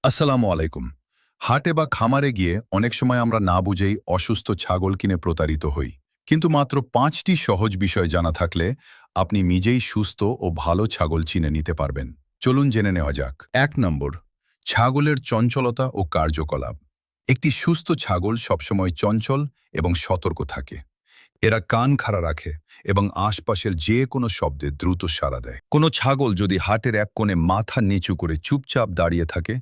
আসসালামু আলাইকুম। হাটে বা খামারে গিয়ে অনেক সময় আমরা না বুঝেই অসুস্থ ছাগল কিনে প্রতারিত হই। কিন্তু মাত্র 5টি সহজ বিষয় জানা থাকলে আপনি নিজেই সুস্থ ও ভালো ছাগল চিনে নিতে পারবেন। চলুন জেনে নেওয়া যাক। 1 নম্বর, ছাগলের চঞ্চলতা ও কার্যকলাপ। একটি সুস্থ ছাগল সবসময় চঞ্চল এবং সতর্ক থাকে। এরা কান খাড়া রাখে এবং আশপাশের যে কোনো শব্দে দ্রুত সাড়া দেয়। কোনো ছাগল যদি হাটের এক কোণে মাথা নিচু করে চুপচাপ দাঁড়িয়ে থাকে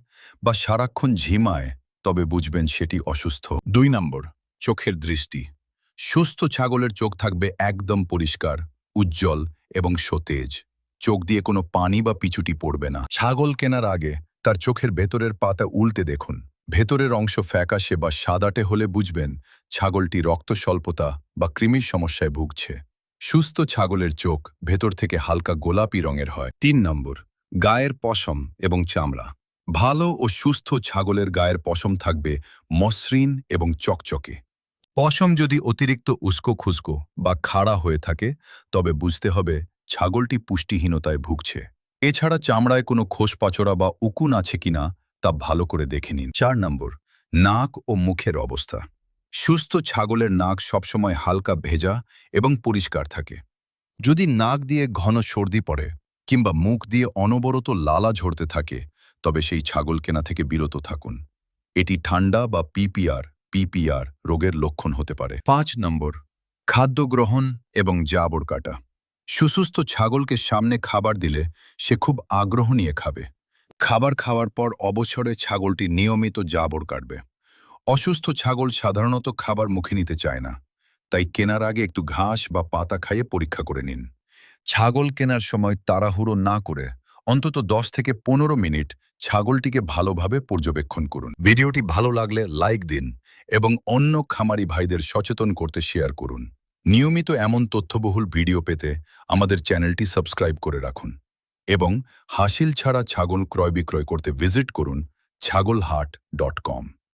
বা সারাক্ষণ ঝিমায়, তবে বুঝবেন সেটি অসুস্থ। 2 নম্বর, চোখের দৃষ্টি। সুস্থ ছাগলের চোখ থাকবে একদম পরিষ্কার, উজ্জ্বল এবং সতেজ। চোখ দিয়ে কোনো পানি বা পিছুটি পড়বে না। ছাগল কেনার আগে তার চোখের ভেতরের পাতা উল্টে দেখুন। ভেতরের অংশ ফ্যাকাশে বা সাদাটে হলে বুঝবেন ছাগলটি রক্ত স্বল্পতা বা কৃমির সমস্যায় ভুগছে। সুস্থ ছাগলের চোখ ভেতর থেকে হালকা গোলাপি রঙের হয়। 3 নম্বর, গায়ের পশম এবং চামড়া। ভালো ও সুস্থ ছাগলের গায়ের পশম থাকবে মসৃণ এবং চকচকে। পশম যদি অতিরিক্ত উস্কো খুস্কো বা খাড়া হয়ে থাকে, তবে বুঝতে হবে ছাগলটি পুষ্টিহীনতায় ভুগছে। এছাড়া চামড়ায় কোনো খোসপাচড়া বা উকুন আছে কিনা তা ভালো করে দেখে নিন। 4 নম্বর, নাক ও মুখের অবস্থা। সুস্থ ছাগলের নাক সবসময় হালকা ভেজা এবং পরিষ্কার থাকে। যদি নাক দিয়ে ঘন সর্দি পড়ে কিংবা মুখ দিয়ে অনবরত লালা ঝরতে থাকে, তবে সেই ছাগল কেনা থেকে বিরত থাকুন। এটি ঠান্ডা বা পিপিআর রোগের লক্ষণ হতে পারে। 5 নম্বর, খাদ্য গ্রহণ এবং জাবড় কাটা। সুস্থ ছাগলকে সামনে খাবার দিলে সে খুব আগ্রহ নিয়ে খাবে। খাবার খাওয়ার পর অবসরে ছাগলটি নিয়মিত জাবড় কাটবে। অসুস্থ ছাগল সাধারণত খাবার মুখে নিতে চায় না, তাই কেনার আগে একটু ঘাস বা পাতা খাইয়ে পরীক্ষা করে নিন। ছাগল কেনার সময় তাড়াহুড়ো না করে অন্তত 10 থেকে 15 মিনিট ছাগলটিকে ভালোভাবে পর্যবেক্ষণ করুন। ভিডিওটি ভালো লাগলে লাইক দিন এবং অন্য খামারি ভাইদের সচেতন করতে শেয়ার করুন। নিয়মিত এমন তথ্যবহুল ভিডিও পেতে আমাদের চ্যানেলটি সাবস্ক্রাইব করে রাখুন এবং হাসিল ছাড়া ছাগল ক্রয় বিক্রয় করতে ভিজিট করুন ছাগলহাট.com।